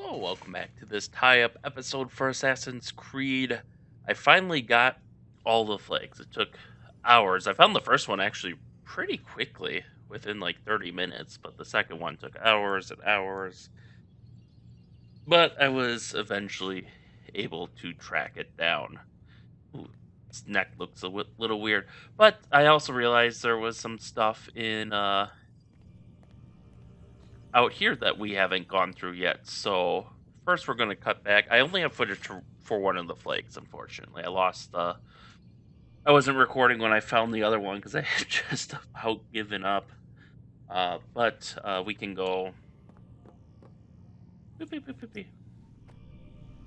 Hello, welcome back to this tie-up episode for Assassin's Creed. I finally got all the flags. It took hours. I found the first one actually pretty quickly, within like 30 minutes, but the second one took hours and hours. But I was eventually able to track it down. Ooh, its neck looks a little weird. But I also realized there was some stuff in out here that we haven't gone through yet. So first, we're going to cut back. I only have footage for one of the flags. Unfortunately, I lost. I wasn't recording when I found the other one because I had just about given up. But we can go. Beep, beep, beep, beep, beep.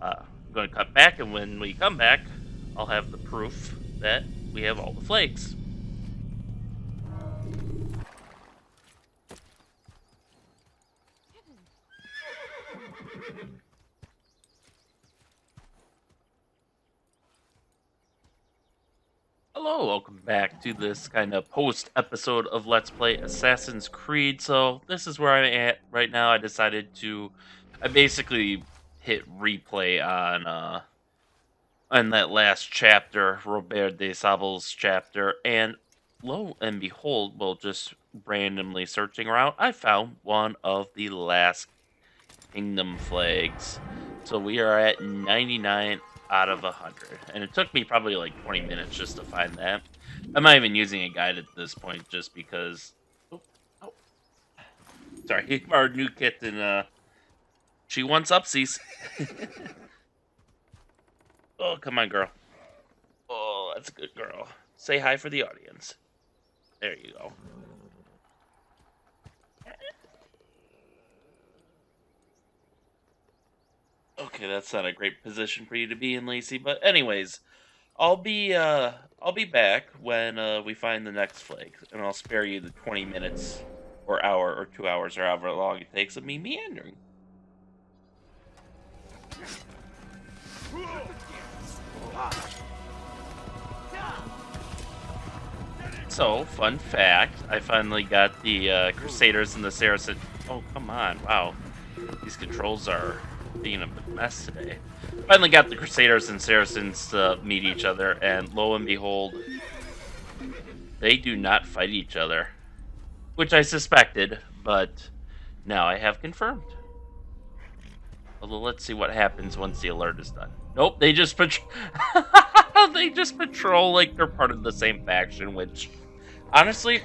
I'm going to cut back, and when we come back, I'll have the proof that we have all the flags. Hello, welcome back to this kind of post episode of Let's Play Assassin's Creed. So this is where I'm at right now. I basically hit replay on that last chapter, Robert de Sable's chapter, and lo and behold, well, just randomly searching around, I found one of the last kingdom flags. So we are at 99 out of 100. And it took me probably like 20 minutes just to find that. I'm not even using a guide at this point just because... Oh, oh. Sorry, our new kitten, she wants upsies. Oh, come on, girl. Oh, that's a good girl. Say hi for the audience. There you go. Okay, that's not a great position for you to be in, Lacey. But anyways, I'll be back when we find the next flag, and I'll spare you the 20 minutes or hour or 2 hours or however long it takes of me meandering. So, fun fact, I finally got the Crusaders and the Saracen. Oh, come on! Wow, these controls are being a mess today. Finally got the Crusaders and Saracens to meet each other, and lo and behold, they do not fight each other. Which I suspected, but now I have confirmed. Although, let's see what happens once the alert is done. Nope, they just they just patrol like they're part of the same faction, which, honestly,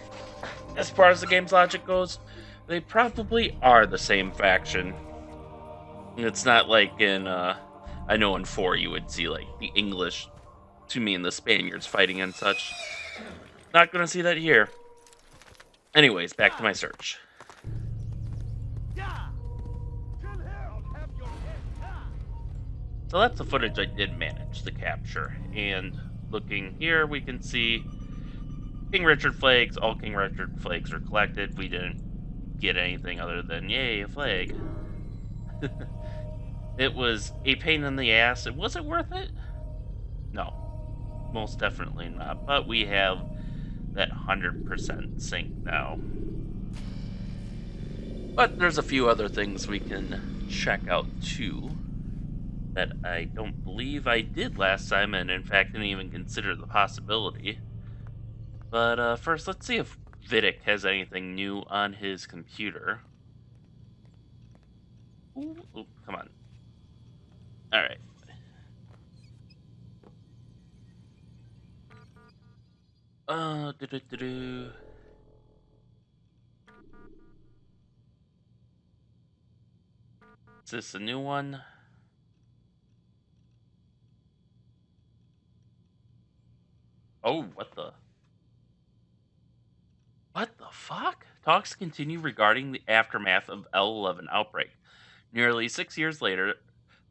as far as the game's logic goes, they probably are the same faction. It's not like in, I know in 4 you would see, like, the English, to me, and the Spaniards fighting and such. Not gonna see that here. Anyways, back to my search. So that's the footage I did manage to capture. And looking here, we can see King Richard flags. All King Richard flags are collected. We didn't get anything other than, yay, a flag. It was a pain in the ass. Was it worth it? No. Most definitely not. But we have that 100% sync now. But there's a few other things we can check out too that I don't believe I did last time, and in fact didn't even consider the possibility. But first, let's see if Vidic has anything new on his computer. Ooh, come on. Alright. Do-do-do-do. Is this a new one? Oh, what the? What the fuck? Talks continue regarding the aftermath of L11 outbreak. Nearly 6 years later,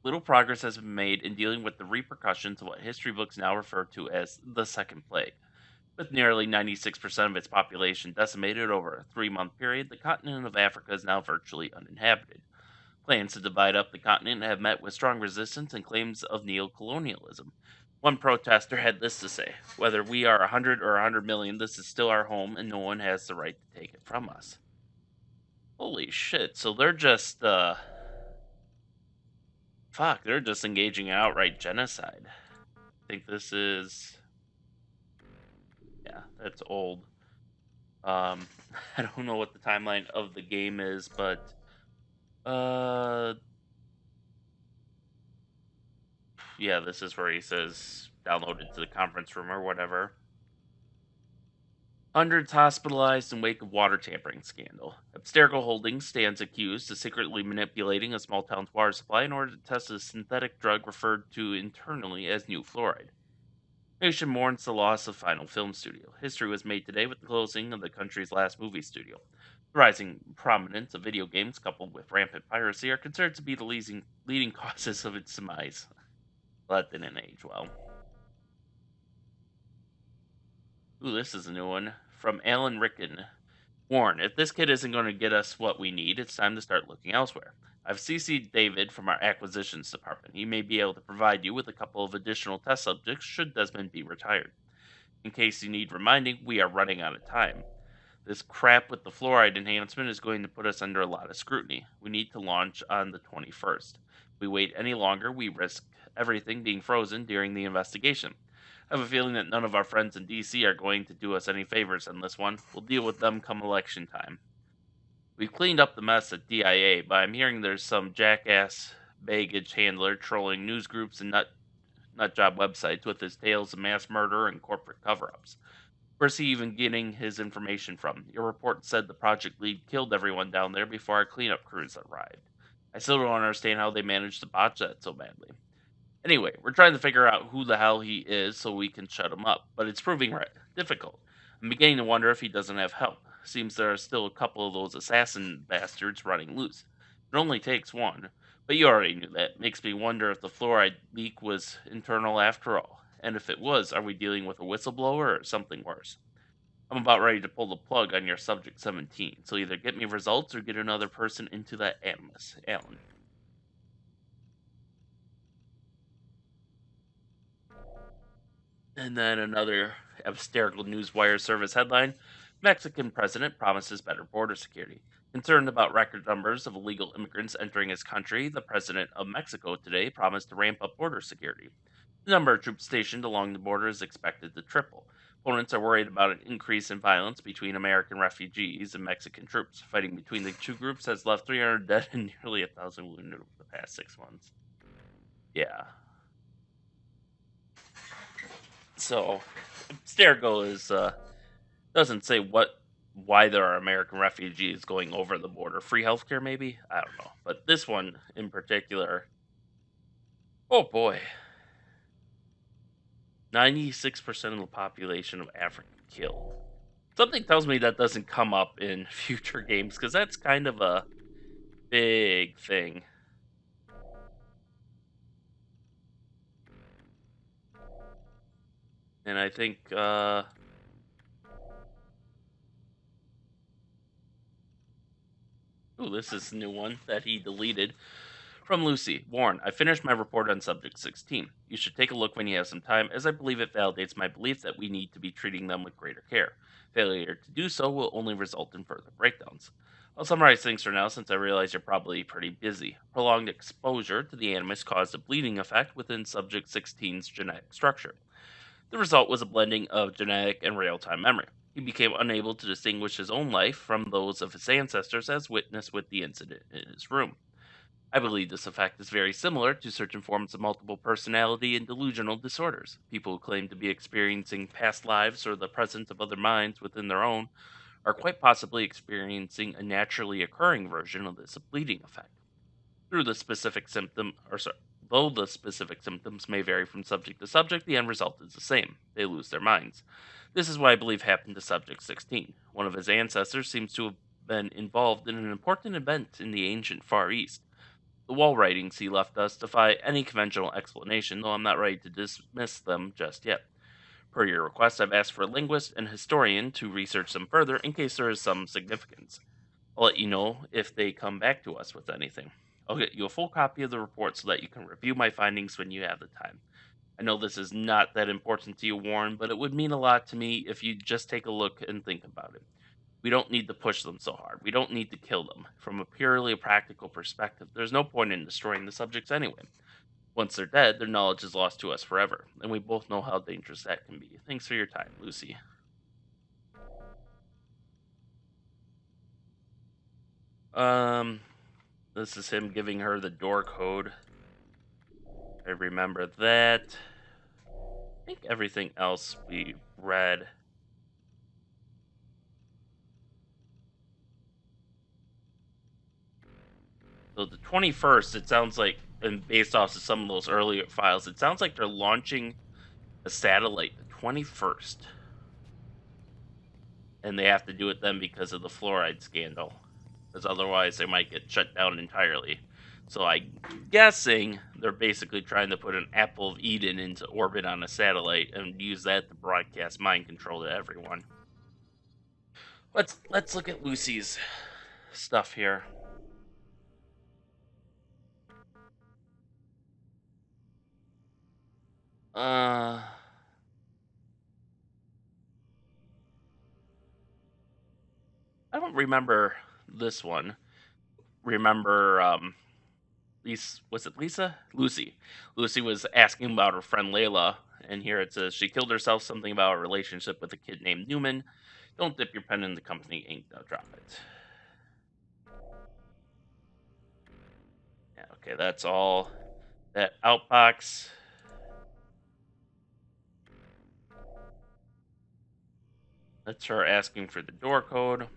little progress has been made in dealing with the repercussions of what history books now refer to as the Second Plague. With nearly 96% of its population decimated over a 3-month period, the continent of Africa is now virtually uninhabited. Plans to divide up the continent have met with strong resistance and claims of neo-colonialism. One protester had this to say: "Whether we are 100 or 100 million, this is still our home, and no one has the right to take it from us." Holy shit, so they're just, Fuck, they're just engaging in outright genocide. I think this is. Yeah, that's old. Um, I don't know what the timeline of the game is, but uh, yeah, this is where he says download it to the conference room or whatever. Hundreds hospitalized in wake of water tampering scandal. Abstergo Holdings stands accused of secretly manipulating a small town's water supply in order to test a synthetic drug referred to internally as new fluoride. Nation mourns the loss of Final Film Studio. History was made today with the closing of the country's last movie studio. The rising prominence of video games, coupled with rampant piracy, are considered to be the leading causes of its demise. Well, that didn't age well. Ooh, this is a new one from Alan Ricken. Warren, if this kid isn't going to get us what we need, it's time to start looking elsewhere. I've CC'd David from our acquisitions department. He may be able to provide you with a couple of additional test subjects should Desmond be retired. In case you need reminding, we are running out of time. This crap with the fluoride enhancement is going to put us under a lot of scrutiny. We need to launch on the 21st. If we wait any longer, we risk everything being frozen during the investigation. I have a feeling that none of our friends in DC are going to do us any favors on this one. We'll deal with them come election time. We've cleaned up the mess at DIA, but I'm hearing there's some jackass baggage handler trolling news groups and nutjob websites with his tales of mass murder and corporate cover-ups. Where's he even getting his information from? Your report said the project lead killed everyone down there before our cleanup crews arrived. I still don't understand how they managed to botch that so badly. Anyway, we're trying to figure out who the hell he is so we can shut him up, but it's proving difficult. I'm beginning to wonder if he doesn't have help. Seems there are still a couple of those assassin bastards running loose. It only takes one, but you already knew that. Makes me wonder if the fluoride leak was internal after all. And if it was, are we dealing with a whistleblower or something worse? I'm about ready to pull the plug on your subject 17, so either get me results or get another person into that Animus. Alan. And then another Abstergo Newswire service headline: Mexican president promises better border security. Concerned about record numbers of illegal immigrants entering his country, the president of Mexico today promised to ramp up border security. The number of troops stationed along the border is expected to triple. Opponents are worried about an increase in violence between American refugees and Mexican troops. Fighting between the two groups has left 300 dead and nearly 1,000 wounded over the past 6 months. Yeah. So, Stergo is doesn't say why there are American refugees going over the border. Free healthcare, maybe? I don't know. But this one in particular, oh boy, 96% of the population of Africa killed. Something tells me that doesn't come up in future games because that's kind of a big thing. And I think, ooh, this is a new one that he deleted. From Lucy, Warren, I finished my report on Subject 16. You should take a look when you have some time, as I believe it validates my belief that we need to be treating them with greater care. Failure to do so will only result in further breakdowns. I'll summarize things for now since I realize you're probably pretty busy. Prolonged exposure to the Animus caused a bleeding effect within Subject 16's genetic structure. The result was a blending of genetic and real time memory. He became unable to distinguish his own life from those of his ancestors, as witnessed with the incident in his room. I believe this effect is very similar to certain forms of multiple personality and delusional disorders. People who claim to be experiencing past lives or the presence of other minds within their own are quite possibly experiencing a naturally occurring version of this bleeding effect. Through the specific symptom, or sorry, though the specific symptoms may vary from subject to subject, the end result is the same. They lose their minds. This is what I believe happened to Subject 16. One of his ancestors seems to have been involved in an important event in the ancient Far East. The wall writings he left us defy any conventional explanation, though I'm not ready to dismiss them just yet. Per your request, I've asked for a linguist and historian to research them further in case there is some significance. I'll let you know if they come back to us with anything. I'll get you a full copy of the report so that you can review my findings when you have the time. I know this is not that important to you, Warren, but it would mean a lot to me if you just take a look and think about it. We don't need to push them so hard. We don't need to kill them. From a purely practical perspective, there's no point in destroying the subjects anyway. Once they're dead, their knowledge is lost to us forever, and we both know how dangerous that can be. Thanks for your time, Lucy. Um, this is him giving her the door code. I remember that. I think everything else we read. So the 21st, it sounds like, and based off of some of those earlier files, it sounds like they're launching a satellite the 21st. And they have to do it then because of the fluoride scandal. Because otherwise they might get shut down entirely. So I'm guessing they're basically trying to put an apple of Eden into orbit on a satellite and use that to broadcast mind control to everyone. Let's look at Lucy's stuff here. I don't remember this one. Remember, Lisa, was it Lisa? Lucy. Lucy was asking about her friend Layla, and here it says she killed herself. Something about a relationship with a kid named Newman. Don't dip your pen in the company ink. Now drop it. Yeah, okay, that's all. That outbox. That's her asking for the door code.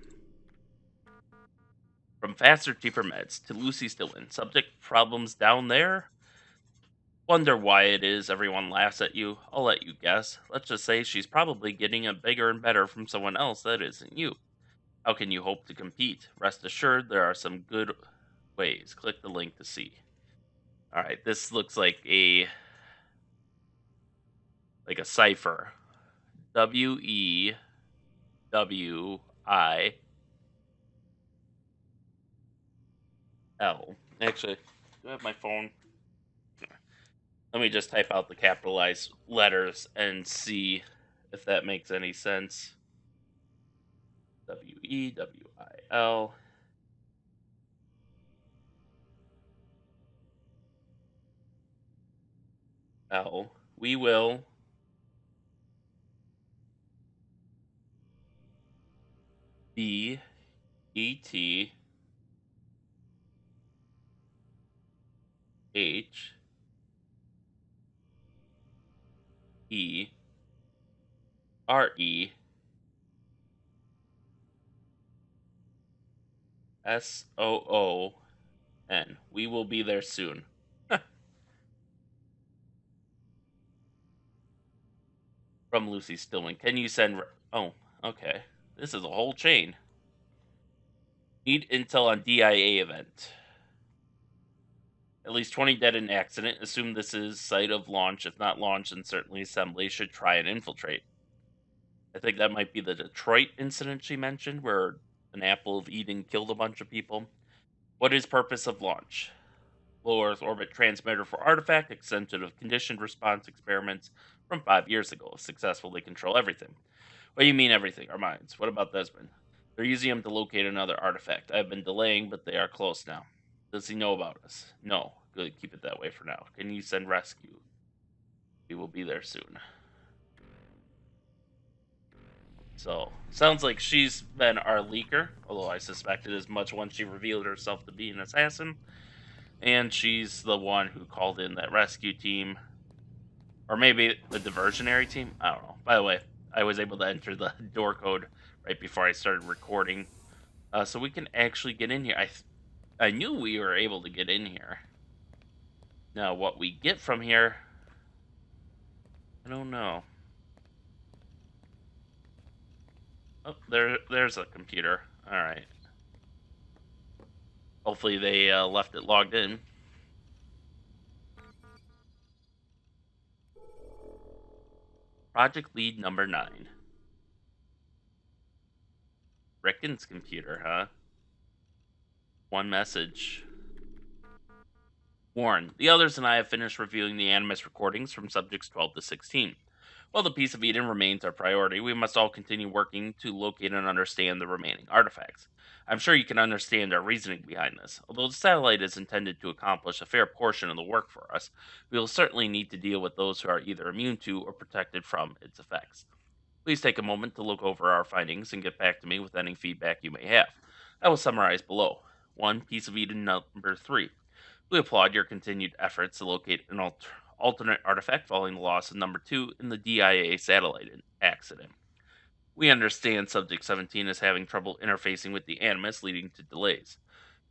From faster, cheaper meds to Lucy Stillman. Subject problems down there? Wonder why it is everyone laughs at you. I'll let you guess. Let's just say she's probably getting it bigger and better from someone else that isn't you. How can you hope to compete? Rest assured, there are some good ways. Click the link to see. All right, this looks like a cipher. WEWIL. Actually, do I have my phone? Let me just type out the capitalized letters and see if that makes any sense. WEWIL. L. We will B E T H E RESOON. We will be there soon. From Lucy Stillman. Can you send? Oh, okay. This is a whole chain. Need intel on DIA event. At least 20 dead in accident. Assume this is site of launch. If not launch, then certainly assembly should try and infiltrate. I think that might be the Detroit incident she mentioned, where an apple of Eden killed a bunch of people. What is purpose of launch? Low Earth orbit transmitter for artifact, extension of conditioned response experiments from 5 years ago. If successful, they control everything. What do you mean everything? Our minds. What about Desmond? They're using him to locate another artifact. I've been delaying, but they are close now. Does he know about us? No. Good, keep it that way for now. Can you send rescue? We will be there soon. So, sounds like she's been our leaker, although I suspected as much when she revealed herself to be an assassin. And she's the one who called in that rescue team. Or maybe the diversionary team? I don't know. By the way, I was able to enter the door code right before I started recording. So we can actually get in here. I knew we were able to get in here. Now, what we get from here, I don't know. Oh, there's a computer. All right. Hopefully they left it logged in. Project lead number 9. Rickon's computer, huh? One message. Warren, the others and I have finished reviewing the Animus recordings from subjects 12 to 16. While the piece of Eden remains our priority, we must all continue working to locate and understand the remaining artifacts. I'm sure you can understand our reasoning behind this. Although the satellite is intended to accomplish a fair portion of the work for us, we will certainly need to deal with those who are either immune to or protected from its effects. Please take a moment to look over our findings and get back to me with any feedback you may have. I will summarize below. 1. Piece of Eden number 3. We applaud your continued efforts to locate an alternate artifact following the loss of number 2 in the DIA satellite accident. We understand Subject 17 is having trouble interfacing with the Animus, leading to delays.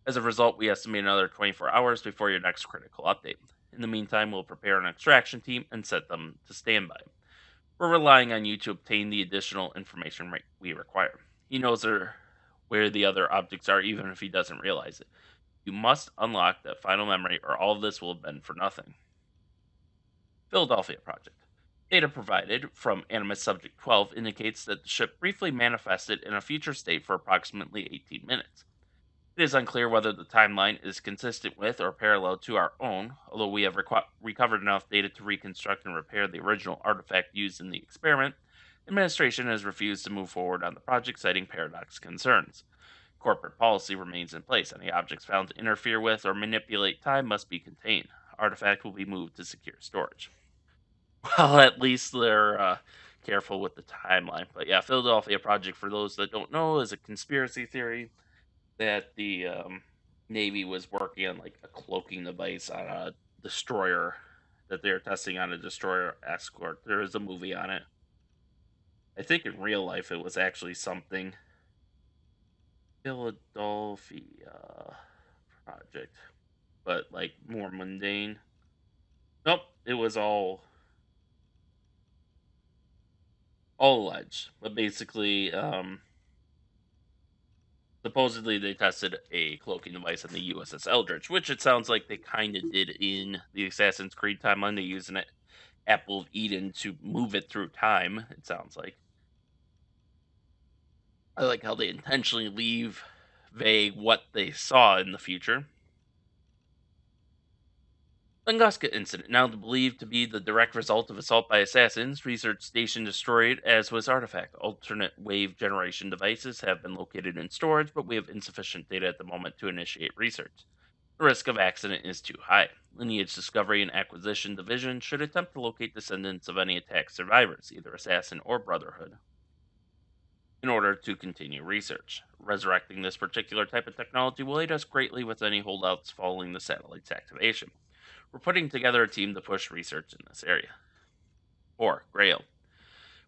As a result, we estimate another 24 hours before your next critical update. In the meantime, we'll prepare an extraction team and set them to standby. We're relying on you to obtain the additional information we require. He knows where the other objects are, even if he doesn't realize it. You must unlock that final memory, or all of this will have been for nothing. Philadelphia Project. Data provided from Animus Subject 12 indicates that the ship briefly manifested in a future state for approximately 18 minutes. It is unclear whether the timeline is consistent with or parallel to our own, although we have recovered enough data to reconstruct and repair the original artifact used in the experiment. Administration has refused to move forward on the project, citing paradox concerns. Corporate policy remains in place. Any objects found to interfere with or manipulate time must be contained. Artifact will be moved to secure storage. Well, at least they're careful with the timeline. But yeah, Philadelphia Project, for those that don't know, is a conspiracy theory that the Navy was working on like a cloaking device on a destroyer that they're testing on a destroyer escort. There is a movie on it. I think in real life it was actually something. Philadelphia Project, but like more mundane. Nope, it was all alleged. But basically, supposedly they tested a cloaking device on the USS Eldridge, which it sounds like they kind of did in the Assassin's Creed timeline. They used an Apple of Eden to move it through time. It sounds like. I like how they intentionally leave vague what they saw in the future. Tunguska incident, now believed to be the direct result of assault by assassins, research station destroyed, as was artifact. Alternate wave generation devices have been located in storage, but we have insufficient data at the moment to initiate research. The risk of accident is too high. Lineage Discovery and Acquisition Division should attempt to locate descendants of any attack survivors, either assassin or brotherhood, in order to continue research. Resurrecting this particular type of technology will aid us greatly with any holdouts following the satellite's activation. We're putting together a team to push research in this area. 4. Grail.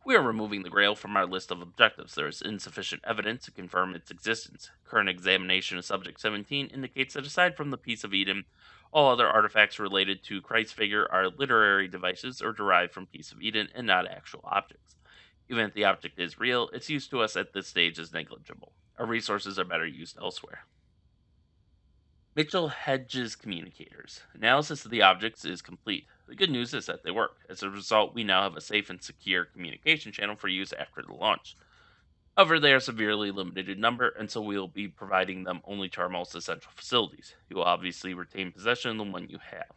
We are removing the Grail from our list of objectives. There is insufficient evidence to confirm its existence. Current examination of Subject 17 indicates that aside from the Piece of Eden, all other artifacts related to Christ's figure are literary devices or derived from Piece of Eden and not actual objects. Even if the object is real, its use to us at this stage is negligible. Our resources are better used elsewhere. Mitchell Hedges communicators. Analysis of the objects is complete. The good news is that they work. As a result, we now have a safe and secure communication channel for use after the launch. However, they are severely limited in number, and so we will be providing them only to our most essential facilities. You will obviously retain possession of the one you have.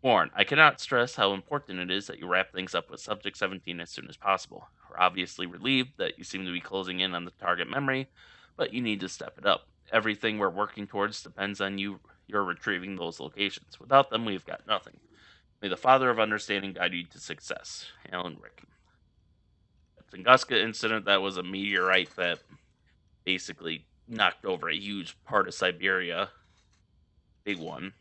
Warren, I cannot stress how important it is that you wrap things up with Subject 17 as soon as possible. We're obviously relieved that you seem to be closing in on the target memory, but you need to step it up. Everything we're working towards depends on you're retrieving those locations. Without them, we've got nothing. May the Father of Understanding guide you to success. Alan Rick. The Tunguska incident, that was a meteorite that basically knocked over a huge part of Siberia. Big one.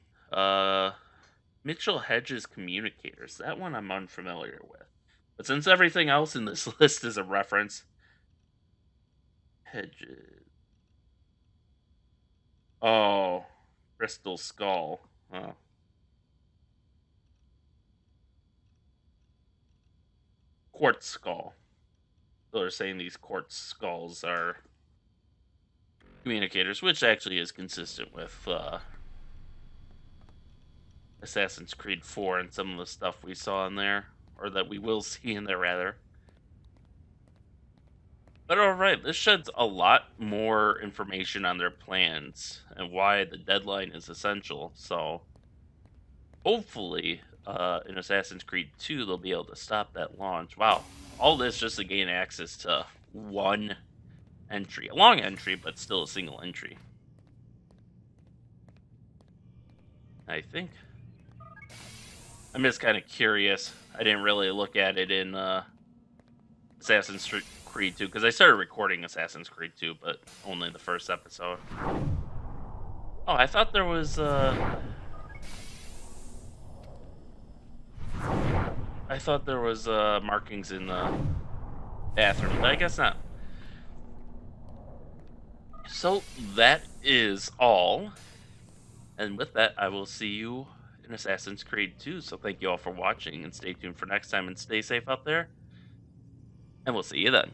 Mitchell Hedges communicators. That one I'm unfamiliar with. But since everything else in this list is a reference, Hedges. Oh, Crystal Skull. Oh. Quartz Skull. So they're saying these quartz skulls are communicators, which actually is consistent with Assassin's Creed 4 and some of the stuff we saw in there, or that we will see in there, rather. But alright, this sheds a lot more information on their plans and why the deadline is essential, so hopefully in Assassin's Creed 2, they'll be able to stop that launch. Wow. All this just to gain access to one entry. A long entry, but still a single entry. I think. I'm just kind of curious. I didn't really look at it in Assassin's Creed 2, because I started recording Assassin's Creed 2, but only the first episode. Oh, I thought there was markings in the bathroom, but I guess not. So that is all. And with that, I will see you in Assassin's Creed 2. So thank you all for watching, and stay tuned for next time, and stay safe out there. And we'll see you then.